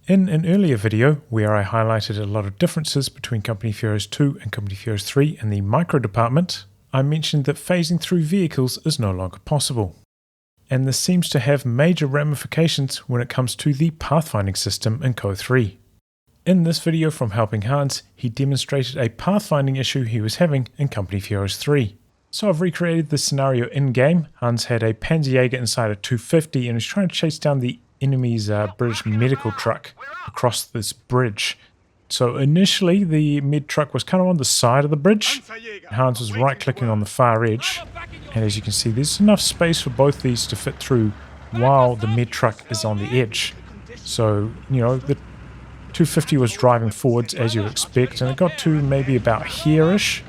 In an earlier video where I highlighted a lot of differences between Company of Heroes 2 and Company of Heroes 3 in the micro department, I mentioned that phasing through vehicles is no longer possible. And this seems to have major ramifications when it comes to the pathfinding system in Co 3. In this video from Helping Hans, he demonstrated a pathfinding issue he was having in Company of Heroes 3. So I've recreated this scenario in-game. Hans had a Panzerjäger inside a 250 and was trying to chase down the enemy's British medical truck across this bridge. So initially the med truck was kind of on the side of the bridge. Hans was right clicking on the far edge, and as you can see there's enough space for both these to fit through while the med truck is on the edge. So the 250 was driving forwards as you would expect, and it got to maybe about here-ish.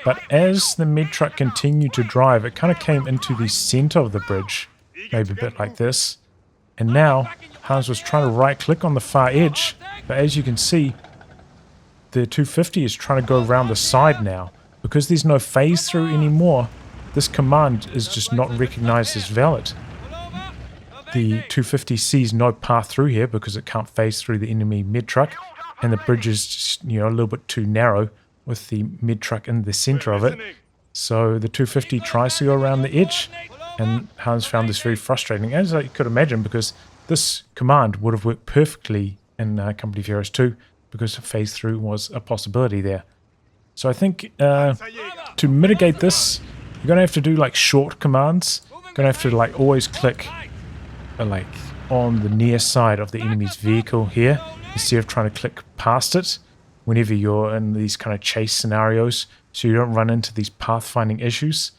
But as the med truck continued to drive, it kind of came into the center of the bridge, maybe a bit like this. And now, Hans was trying to right-click on the far edge, but as you can see, the 250 is trying to go around the side now. Because there's no phase through anymore, this command is just not recognized as valid. The 250 sees no path through here because it can't phase through the enemy med truck, and the bridge is just, a little bit too narrow with the med truck in the center of it. So the 250 tries to go around the edge. And Hans found this very frustrating, as I could imagine, because this command would have worked perfectly in Company of Heroes 2 because phase through was a possibility there. So I think to mitigate this, you're going to have to do like short commands. You're going to have to like always click like on the near side of the enemy's vehicle here instead of trying to click past it whenever you're in these kind of chase scenarios, so you don't run into these pathfinding issues.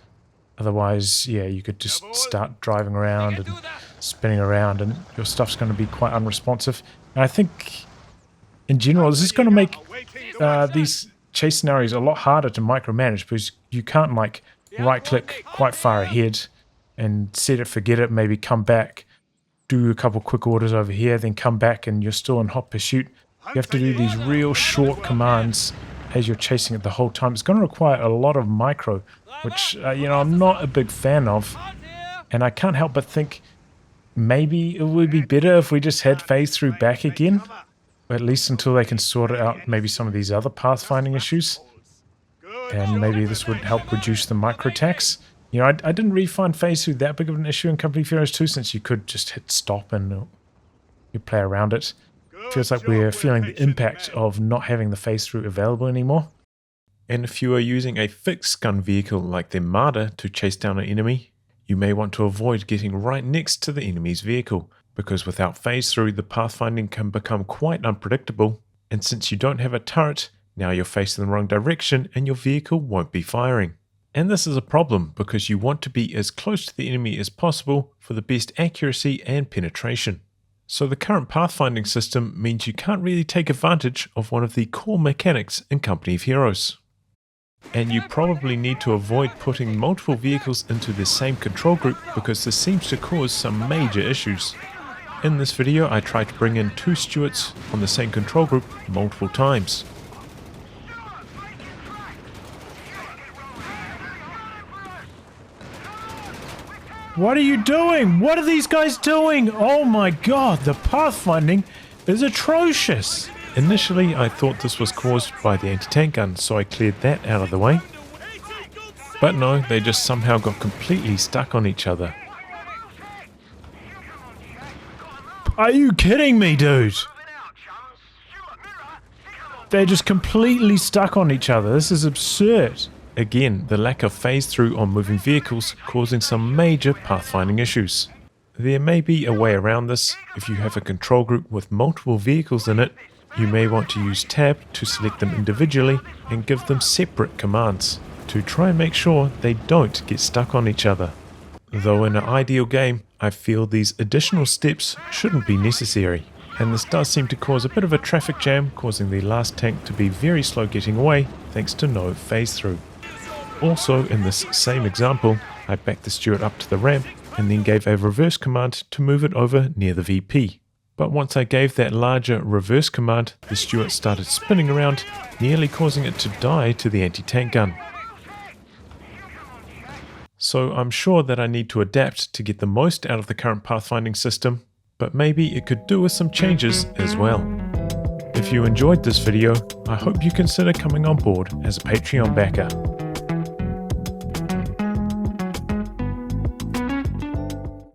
Otherwise, yeah, you could just start driving around and spinning around and your stuff's going to be quite unresponsive. And I think, in general, this is going to make these chase scenarios a lot harder to micromanage because you can't, like, right-click quite far ahead and set it, forget it, maybe come back, do a couple quick orders over here, then come back and you're still in hot pursuit. You have to do these real short commands as you're chasing it the whole time. It's going to require a lot of micro, which, I'm not a big fan of. And I can't help but think maybe it would be better if we just had phase through back again, at least until they can sort out maybe some of these other pathfinding issues. And maybe this would help reduce the micro attacks. I didn't really find phase through that big of an issue in Company of Heroes 2, since you could just hit stop and you play around it. Feels like we're feeling the impact of not having the phase through available anymore. And if you are using a fixed gun vehicle like the Marder to chase down an enemy, you may want to avoid getting right next to the enemy's vehicle, because without phase through the pathfinding can become quite unpredictable, and since you don't have a turret, now you're facing the wrong direction and your vehicle won't be firing. And this is a problem because you want to be as close to the enemy as possible for the best accuracy and penetration. So the current pathfinding system means you can't really take advantage of one of the core mechanics in Company of Heroes. And you probably need to avoid putting multiple vehicles into the same control group because this seems to cause some major issues. In this video I tried to bring in 2 stewards on the same control group multiple times. What are you doing? What are these guys doing? Oh my god, the pathfinding is atrocious. Initially, I thought this was caused by the anti-tank gun, so I cleared that out of the way. But no, they just somehow got completely stuck on each other. Are you kidding me, dude? They're just completely stuck on each other. This is absurd. Again, the lack of phase through on moving vehicles causing some major pathfinding issues. There may be a way around this. If you have a control group with multiple vehicles in it, you may want to use tab to select them individually and give them separate commands to try and make sure they don't get stuck on each other. Though in an ideal game, I feel these additional steps shouldn't be necessary. And this does seem to cause a bit of a traffic jam, causing the last tank to be very slow getting away thanks to no phase through. Also, in this same example, I backed the steward up to the ramp and then gave a reverse command to move it over near the VP. But once I gave that larger reverse command, the steward started spinning around, nearly causing it to die to the anti-tank gun. So I'm sure that I need to adapt to get the most out of the current pathfinding system, but maybe it could do with some changes as well. If you enjoyed this video, I hope you consider coming on board as a Patreon backer.